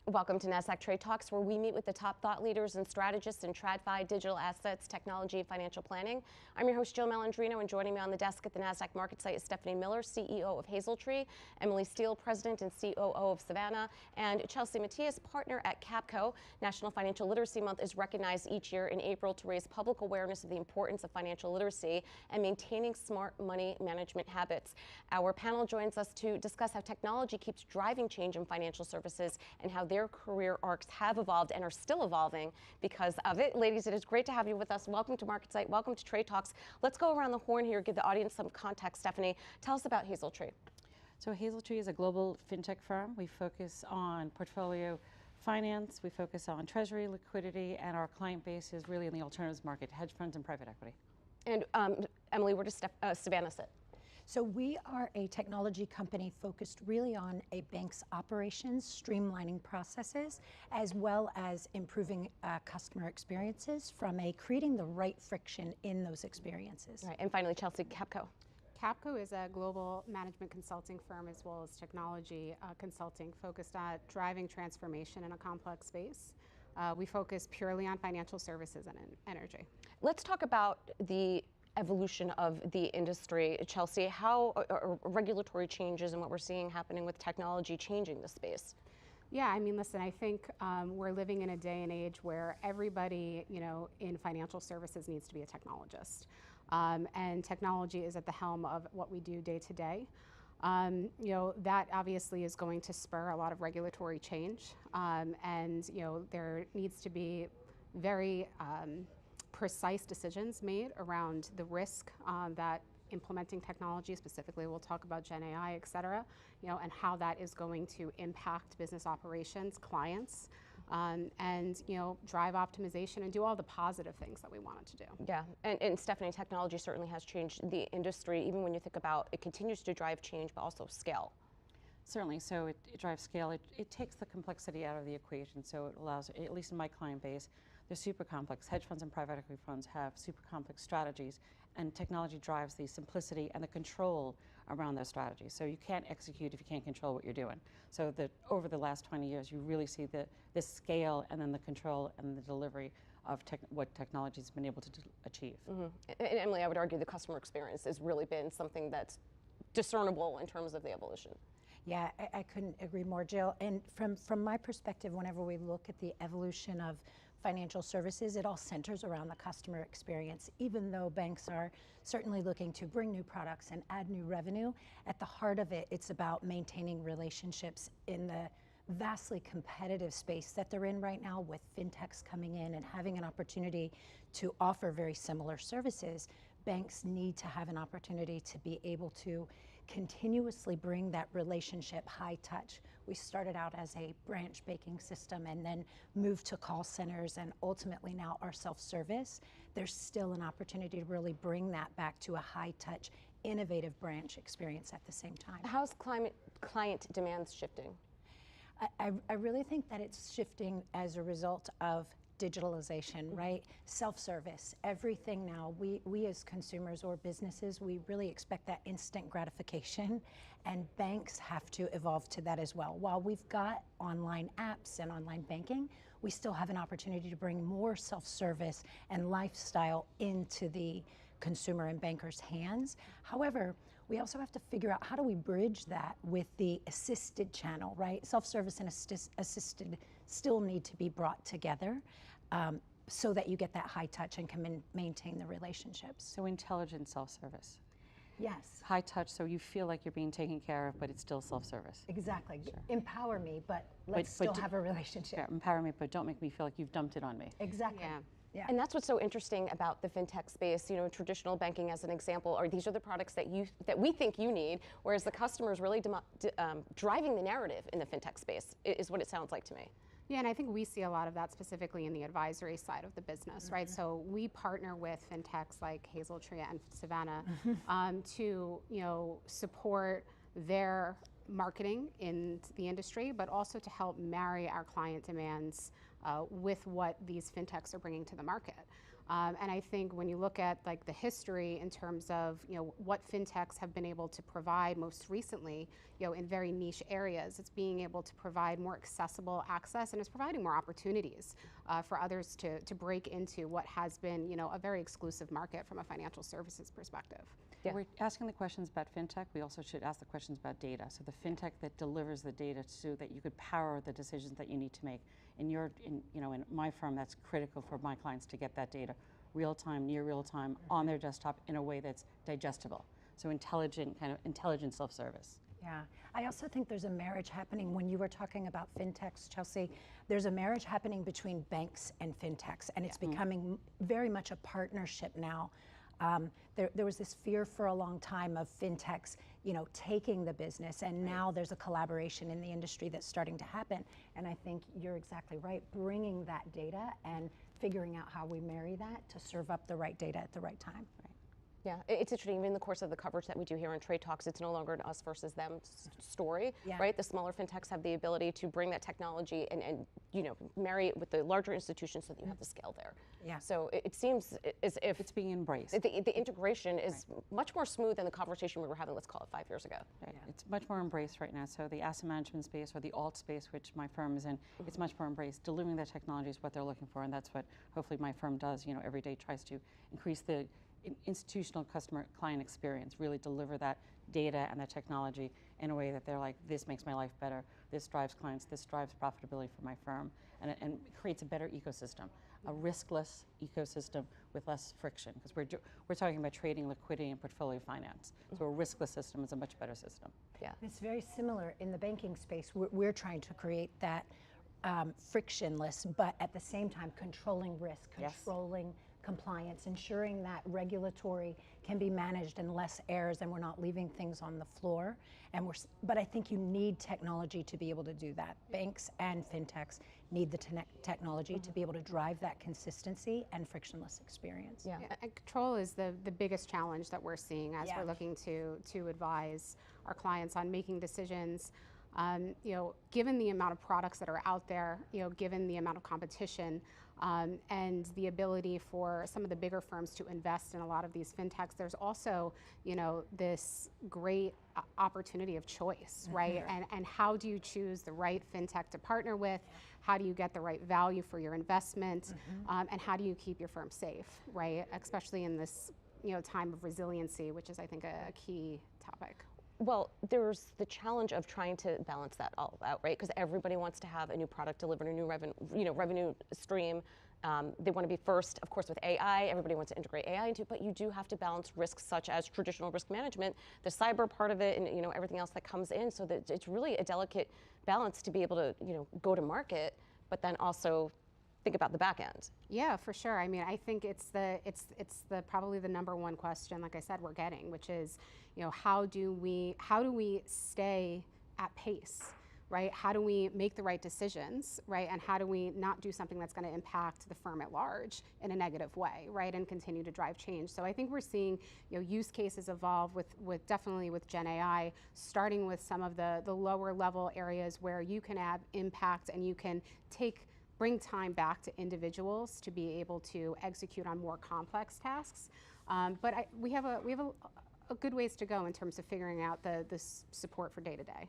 Welcome to Nasdaq TradeTalks, where we meet with the top thought leaders and strategists in TradFi, digital assets, technology, and financial planning. I'm your host, Jill Malandrino, and joining me on the desk at the Nasdaq market site is Stephanie Miller, CEO of Hazeltree, Emily Steele, President and COO of Savana, and Chelsea Mattias, partner at Capco. National Financial Literacy Month is recognized each year in April to raise public awareness of the importance of financial literacy and maintaining smart money management habits. Our panel joins us to discuss how technology keeps driving change in financial services and how their career arcs have evolved and are still evolving because of it. Ladies, it is great to have you with us. Welcome to MarketSite. Welcome to Trade Talks. Let's go around the horn here, give the audience some context. Stephanie, tell us about Hazeltree. So Hazeltree is a global fintech firm. We focus on portfolio finance, we focus on treasury, liquidity, and our client base is really in the alternatives market, hedge funds and private equity. And Emily, where does Savana sit? So we are a technology company focused really on a bank's operations, streamlining processes, as well as improving customer experiences from creating the right friction in those experiences. Right. And finally, Chelsea, Capco. Capco is a global management consulting firm as well as technology consulting focused on driving transformation in a complex space. We focus purely on financial services and energy. Let's talk about the evolution of the industry. Chelsea, how are regulatory changes and what we're seeing happening with technology changing the space? Yeah, I mean, listen, I think we're living in a day and age where everybody, in financial services needs to be a technologist. And technology is at the helm of what we do day to day. That obviously is going to spur a lot of regulatory change. And there needs to be very precise decisions made around the risk that implementing technology, specifically we'll talk about Gen AI, et cetera, and how that is going to impact business operations, clients, and drive optimization and do all the positive things that we want it to do. Yeah, and Stephanie, technology certainly has changed the industry, even when you think about it continues to drive change, but also scale. Certainly, so it drives scale. It takes the complexity out of the equation, so it allows, at least in my client base, they're super complex. Hedge funds and private equity funds have super complex strategies, and technology drives the simplicity and the control around those strategies. So you can't execute if you can't control what you're doing. So over the last 20 years, you really see the scale and then the control and the delivery of what technology has been able to achieve. Mm-hmm. And Emily, I would argue the customer experience has really been something that's discernible in terms of the evolution. Yeah, I couldn't agree more, Jill. And from my perspective, whenever we look at the evolution of financial services, it all centers around the customer experience. Even though banks are certainly looking to bring new products and add new revenue, at the heart of it, it's about maintaining relationships in the vastly competitive space that they're in right now with fintechs coming in and having an opportunity to offer very similar services. Banks need to have an opportunity to be able to continuously bring that relationship high touch. We started out as a branch banking system and then moved to call centers and ultimately now our self-service. There's still an opportunity to really bring that back to a high touch, innovative branch experience at the same time. How's client demands shifting? I really think that it's shifting as a result of digitalization, right? Self-service, everything now. We as consumers or businesses, we really expect that instant gratification, and banks have to evolve to that as well. While we've got online apps and online banking, we still have an opportunity to bring more self-service and lifestyle into the consumer and bankers' hands. However, we also have to figure out how do we bridge that with the assisted channel, right? Self-service and assisted still need to be brought together so that you get that high touch and can maintain the relationships. So intelligent self-service. Yes. High touch, so you feel like you're being taken care of, but it's still self-service. Exactly. Sure. Empower me, but let's still have a relationship. Yeah, empower me, but don't make me feel like you've dumped it on me. Exactly. Yeah. Yeah. And that's what's so interesting about the fintech space. Traditional banking as an example, these are the products that we think you need, whereas the customer is really driving the narrative in the fintech space, is what it sounds like to me. Yeah, and I think we see a lot of that specifically in the advisory side of the business, right? So we partner with fintechs like Hazeltree and Savana to support their marketing in the industry, but also to help marry our client demands with what these fintechs are bringing to the market. And I think when you look at like the history in terms of what fintechs have been able to provide most recently, in very niche areas, it's being able to provide more accessible access, and it's providing more opportunities for others to break into what has been a very exclusive market from a financial services perspective. Yeah. We're asking the questions about fintech. We also should ask the questions about data. So the fintech that delivers the data so that you could power the decisions that you need to make. In my firm, that's critical for my clients to get that data real time, near real time, on their desktop in a way that's digestible. So intelligent self-service. Yeah, I also think there's a marriage happening when you were talking about fintechs, Chelsea. There's a marriage happening between banks and fintechs, and it's becoming very much a partnership now. There was this fear for a long time of fintechs, taking the business, and now there's a collaboration in the industry that's starting to happen. And I think you're exactly right, bringing that data and figuring out how we marry that to serve up the right data at the right time. Right. Yeah, it's interesting. Even in the course of the coverage that we do here on Trade Talks, it's no longer an us versus them story, right? The smaller fintechs have the ability to bring that technology and marry it with the larger institutions so that you have the scale there. Yeah. So it seems as if it's being embraced. The integration is much more smooth than the conversation we were having, let's call it 5 years ago. Right. Yeah. It's much more embraced right now. So the asset management space or the alt space, which my firm is in, it's much more embraced. Delivering the technology is what they're looking for, and that's what hopefully my firm does. Every day tries to increase the institutional client experience, really deliver that data and that technology in a way that they're like, this makes my life better, this drives clients, this drives profitability for my firm, and creates a better ecosystem, a riskless ecosystem with less friction, because we're talking about trading, liquidity, and portfolio finance. So a riskless system is a much better system. Yeah, it's very similar in the banking space. We're trying to create that frictionless, but at the same time controlling risk, controlling compliance, ensuring that regulatory can be managed and less errors, and we're not leaving things on the floor. But I think you need technology to be able to do that. Banks and fintechs need the technology to be able to drive that consistency and frictionless experience. Yeah, and control is the biggest challenge that we're seeing as we're looking to advise our clients on making decisions. Given the amount of products that are out there, given the amount of competition, and the ability for some of the bigger firms to invest in a lot of these fintechs, there's also, this great opportunity of choice, right? And how do you choose the right fintech to partner with? How do you get the right value for your investment? And how do you keep your firm safe, right? Especially in this, time of resiliency, which is, I think, a key topic. Well, there's the challenge of trying to balance that all out, right? Because everybody wants to have a new product delivered, a new revenue stream. They want to be first, of course, with AI. Everybody wants to integrate AI into it, but you do have to balance risks such as traditional risk management, the cyber part of it, and everything else that comes in. So that it's really a delicate balance to be able to go to market, but then also think about the back end. Yeah, for sure. I mean, I think it's probably the number one question, like I said, we're getting, which is, how do we stay at pace, right? How do we make the right decisions, right? And how do we not do something that's going to impact the firm at large in a negative way, right? And continue to drive change. So I think we're seeing, use cases evolve with definitely with Gen AI, starting with some of the lower level areas where you can add impact and you can bring time back to individuals to be able to execute on more complex tasks. But we have a good ways to go in terms of figuring out the support for day to day.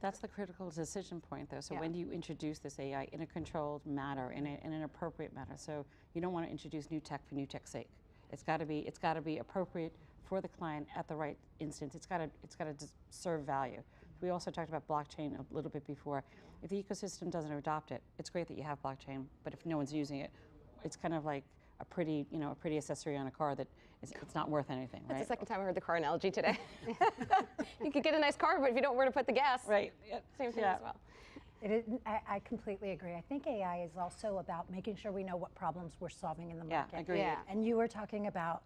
That's the critical decision point, though. So when do you introduce this AI in a controlled manner, in an appropriate manner? So you don't want to introduce new tech for new tech's sake. It's got to be appropriate for the client at the right instance. It's got to serve value. We also talked about blockchain a little bit before. If the ecosystem doesn't adopt it, it's great that you have blockchain, but if no one's using it, it's kind of like a pretty accessory on a car that it's not worth anything, right? That's the second time I heard the car analogy today. You could get a nice car, but if you don't know where to put the gas, right? Same thing as well. I completely agree. I think AI is also about making sure we know what problems we're solving in the market. Yeah, agreed. Yeah. And you were talking about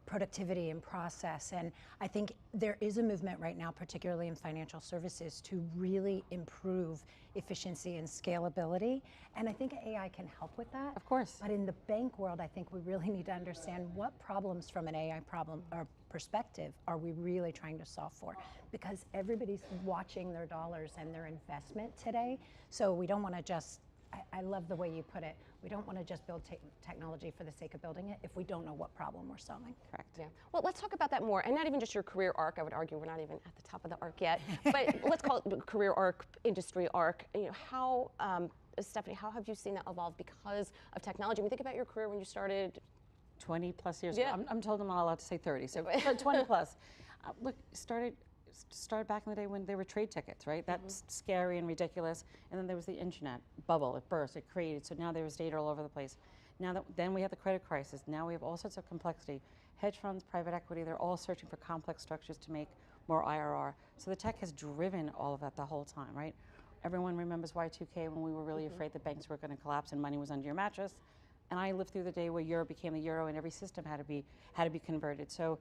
productivity and process, and I think there is a movement right now, particularly in financial services, to really improve efficiency and scalability, and I think AI can help with that. Of course. But in the bank world, I think we really need to understand what problems from an AI problem or perspective are we really trying to solve for, because everybody's watching their dollars and their investment today, so we don't want to just I love the way you put it. We don't want to just build technology for the sake of building it if we don't know what problem we're solving. Correct. Yeah. Well, let's talk about that more, and not even just your career arc. I would argue we're not even at the top of the arc yet, but let's call it career arc, industry arc. You know, how, Stephanie, how have you seen that evolve because of technology? I mean, think about your career when you started. 20 plus years Yeah. ago. I'm told I'm not allowed to say 30, so 20 plus. Look, started back in the day when there were trade tickets, right? That's scary and ridiculous. And then there was the internet bubble. It burst. It created. So now there was data all over the place. Then we had the credit crisis. Now we have all sorts of complexity. Hedge funds, private equity, they're all searching for complex structures to make more IRR. So the tech has driven all of that the whole time, right? Everyone remembers Y2K when we were really afraid the banks were going to collapse and money was under your mattress. And I lived through the day where euro became the euro and every system had to be converted. So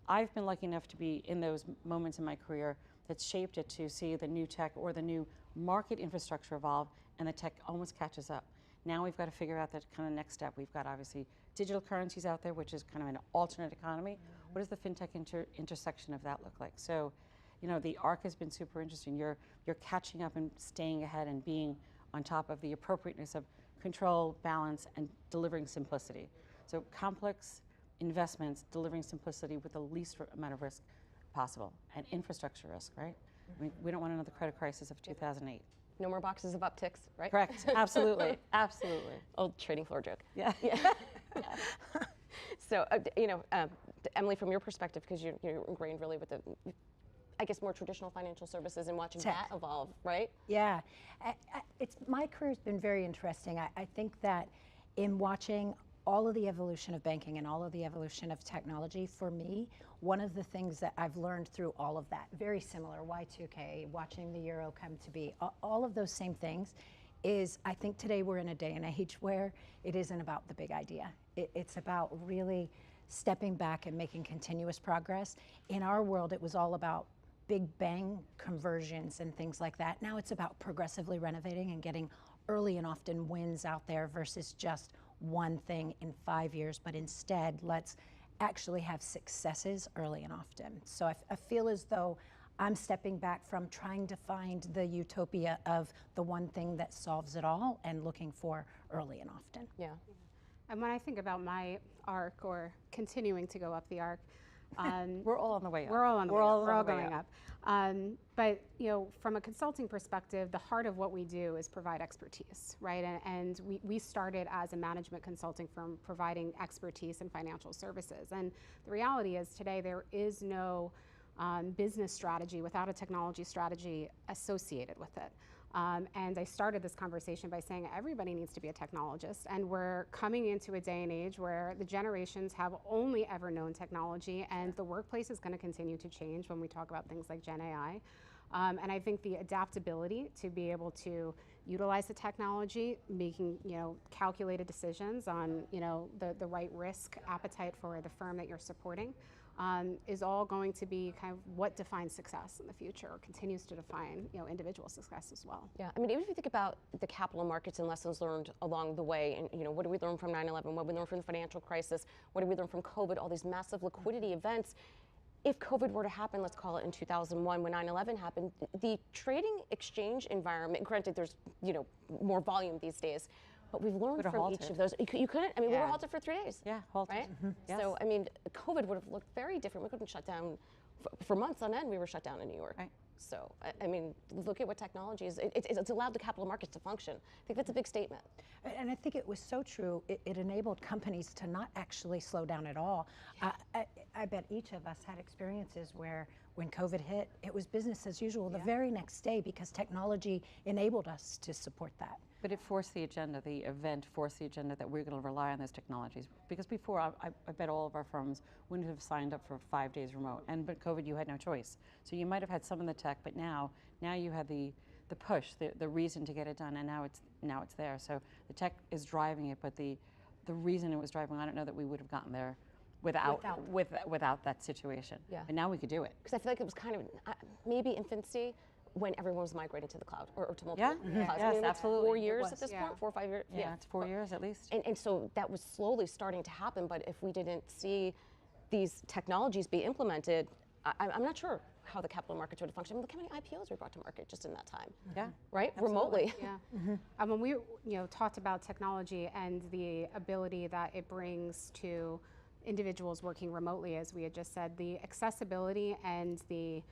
I've been lucky enough to be in those moments in my career that shaped it to see the new tech or the new market infrastructure evolve, and the tech almost catches up. Now we've got to figure out that kind of next step. We've got obviously digital currencies out there, which is kind of an alternate economy. What does the fintech intersection of that look like? So, you know, the arc has been super interesting. You're catching up and staying ahead and being on top of the appropriateness of control, balance, and delivering simplicity. So complex investments, delivering simplicity with the least amount of risk possible, and infrastructure risk, right? I mean, we don't want another credit crisis of 2008. No more boxes of upticks, right? Correct, absolutely, absolutely. Old trading floor joke. Yeah. Yeah. So, you know, Emily, from your perspective, because you're ingrained really with the, I guess, more traditional financial services and watching that evolve, right? Yeah, my career's been very interesting. I think that in watching all of the evolution of banking and all of the evolution of technology, for me, one of the things that I've learned through all of that, very similar, Y2K, watching the euro come to be, all of those same things, is I think today we're in a day and age where it isn't about the big idea. It's about really stepping back and making continuous progress. In our world, it was all about big bang conversions and things like that. Now it's about progressively renovating and getting early and often wins out there versus just one thing in 5 years, but instead let's actually have successes early and often. So I feel as though I'm stepping back from trying to find the utopia of the one thing that solves it all and looking for early and often. Yeah. And when I think about my arc or continuing to go up the arc, we're all on the way up. We're all on the way up. We're all going up. But you know, from a consulting perspective, the heart of what we do is provide expertise, right? And we started as a management consulting firm providing expertise in financial services. And the reality is today there is no business strategy without a technology strategy associated with it. And I started this conversation by saying everybody needs to be a technologist, and we're coming into a day and age where the generations have only ever known technology, and the workplace is going to continue to change when we talk about things like Gen AI. And I think the adaptability to be able to utilize the technology, making calculated decisions on the right risk appetite for the firm that you're supporting, is all going to be kind of what defines success in the future, or continues to define individual success as well. Yeah, I mean, even if you think about the capital markets and lessons learned along the way, and what did we learn from 9/11? What did we learn from the financial crisis? What did we learn from COVID? All these massive liquidity events. If COVID were to happen, let's call it in 2001, when 9/11 happened, the trading exchange environment, granted there's more volume these days, but we've learned from each of those. You couldn't, I mean, we were halted for 3 days. Yeah, halted. Right? Yes. So, I mean, COVID would have looked very different. We couldn't shut down, for months on end, we were shut down in New York. Right. So, I mean, look at what technology is. It's allowed the capital markets to function. I think that's a big statement. And I think it was so true. It enabled companies to not actually slow down at all. I bet each of us had experiences where when COVID hit, it was business as usual the very next day because technology enabled us to support that. But it forced the agenda, the event forced the agenda that we're going to rely on those technologies. Because before, I bet all of our firms wouldn't have signed up for 5 days remote. But COVID, you had no choice. So you might have had some in the tech, but now you have the push, the reason to get it done, and now it's there. So the tech is driving it, but the reason it was driving, I don't know that we would have gotten there without that situation. Yeah. But now we could do it. Because I feel like it was kind of maybe infancy when everyone was migrating to the cloud or to multiple clouds. Yes, I mean, it's absolutely. 4 years at this point, 4 or 5 years. Yeah, it's 4 years at least. And so that was slowly starting to happen, but if we didn't see these technologies be implemented, I'm not sure how the capital markets would have functioned. Look how many IPOs we brought to market just in that time. Yeah. Right? Absolutely. Remotely. Yeah. When we talked about technology and the ability that it brings to individuals working remotely, as we had just said, the accessibility and the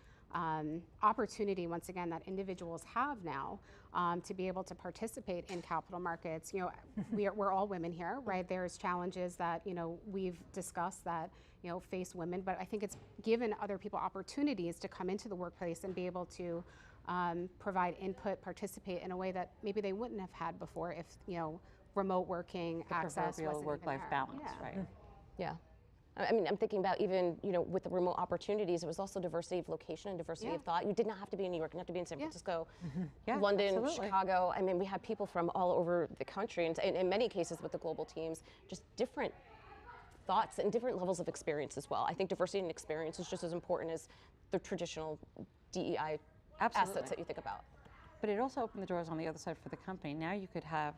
opportunity, once again, that individuals have now to be able to participate in capital markets. We're all women here, right? There's challenges that we've discussed that face women, but I think it's given other people opportunities to come into the workplace and be able to provide input, participate in a way that maybe they wouldn't have had before if remote working access wasn't work-life even there. balance, Yeah. right? Yeah. I mean, I'm thinking about even, with the remote opportunities, it was also diversity of location and diversity of thought. You did not have to be in New York, you didn't have to be in San Francisco, Yeah, London, absolutely. Chicago. I mean, we had people from all over the country, and in many cases with the global teams, just different thoughts and different levels of experience as well. I think diversity and experience is just as important as the traditional DEI assets that you think about. But it also opened the doors on the other side for the company. Now you could have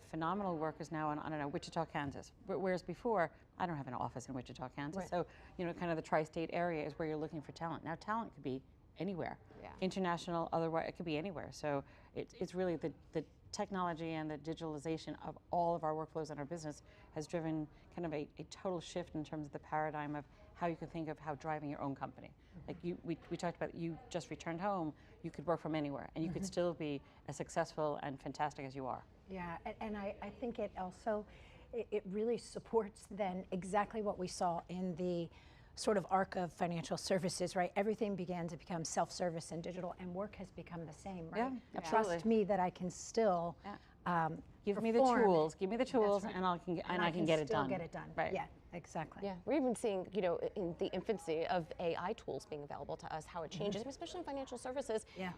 phenomenal workers now in, I don't know, Wichita, Kansas. Whereas before, I don't have an office in Wichita, Kansas. Right. So, kind of the tri-state area is where you're looking for talent. Now talent could be anywhere. Yeah. International, otherwise, it could be anywhere. So it's really the technology and the digitalization of all of our workflows in our business has driven kind of a total shift in terms of the paradigm of how you can think of how driving your own company. Like we talked about, you just returned home, you could work from anywhere, and you could still be as successful and fantastic as you are. Yeah, and I think it also, it really supports then exactly what we saw in the sort of arc of financial services, right? Everything began to become self-service and digital, and work has become the same, right? Yeah, absolutely. Trust me that I can still Give me the perform. tools. Give me the tools, right. and I can get it still done. get it done. Right. Yeah, exactly. Yeah, we're even seeing, in the infancy of AI tools being available to us, how it changes, especially in financial services. Yeah.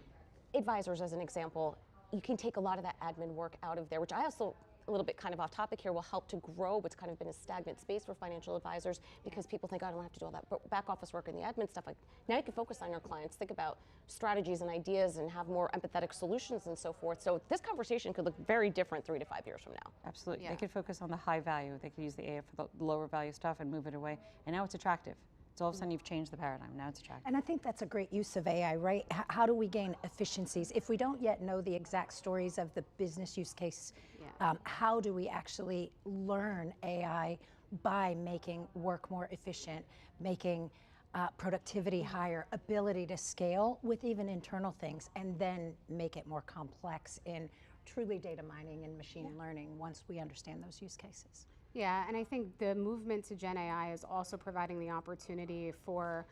Advisors, as an example, you can take a lot of that admin work out of there, which I also, a little bit kind of off topic here, will help to grow what's kind of been a stagnant space for financial advisors, because people think, oh, I don't have to do all that back office work and the admin stuff. Like, now you can focus on your clients, think about strategies and ideas, and have more empathetic solutions and so forth. So this conversation could look very different 3 to 5 years from now. Absolutely. Yeah. They could focus on the high value. They could use the AI for the lower value stuff and move it away. And now it's attractive. So all of a sudden you've changed the paradigm. Now it's attractive. And I think that's a great use of AI, right? How do we gain efficiencies? If we don't yet know the exact stories of the business use case, how do we actually learn AI by making work more efficient, making productivity higher, ability to scale with even internal things, and then make it more complex in truly data mining and machine learning once we understand those use cases? Yeah, and I think the movement to Gen AI is also providing the opportunity for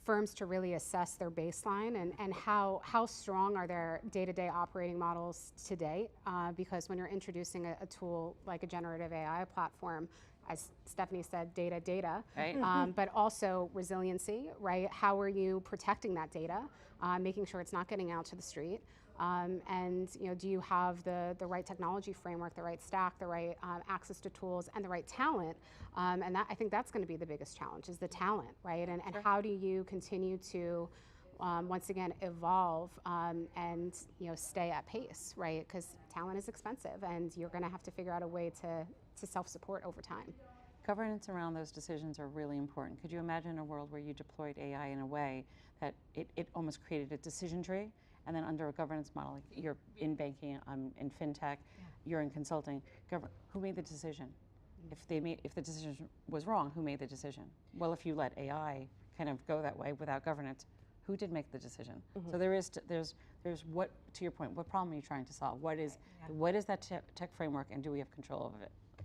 firms to really assess their baseline and how strong are their day-to-day operating models today. Because when you're introducing a tool like a generative AI platform, as Stephanie said, data, Right. but also resiliency, right? How are you protecting that data, making sure it's not getting out to the street? And do you have the right technology framework, the right stack, the right access to tools, and the right talent? And that, I think that's going to be the biggest challenge, is the talent, right? And how do you continue to once again evolve and stay at pace, right? Because talent is expensive, and you're going to have to figure out a way to self-support over time. Governance around those decisions are really important. Could you imagine a world where you deployed AI in a way that it almost created a decision tree? And then under a governance model, like you're in banking, I'm in fintech, you're in consulting, who made the decision? If the decision was wrong, who made the decision? Well, if you let AI kind of go that way without governance, who did make the decision? So there's what, to your point, what problem are you trying to solve? What is that tech framework, and do we have control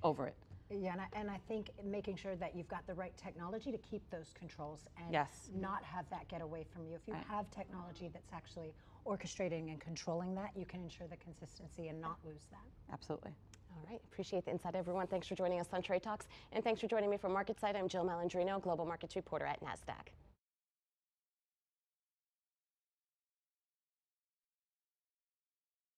over it? Yeah, and I think making sure that you've got the right technology to keep those controls and not have that get away from you. If you have technology that's actually orchestrating and controlling that, you can ensure the consistency and not lose that. Absolutely. All right, appreciate the insight, everyone. Thanks for joining us on Trade Talks, and thanks for joining me from MarketSite. I'm Jill Malandrino, Global Markets Reporter at Nasdaq.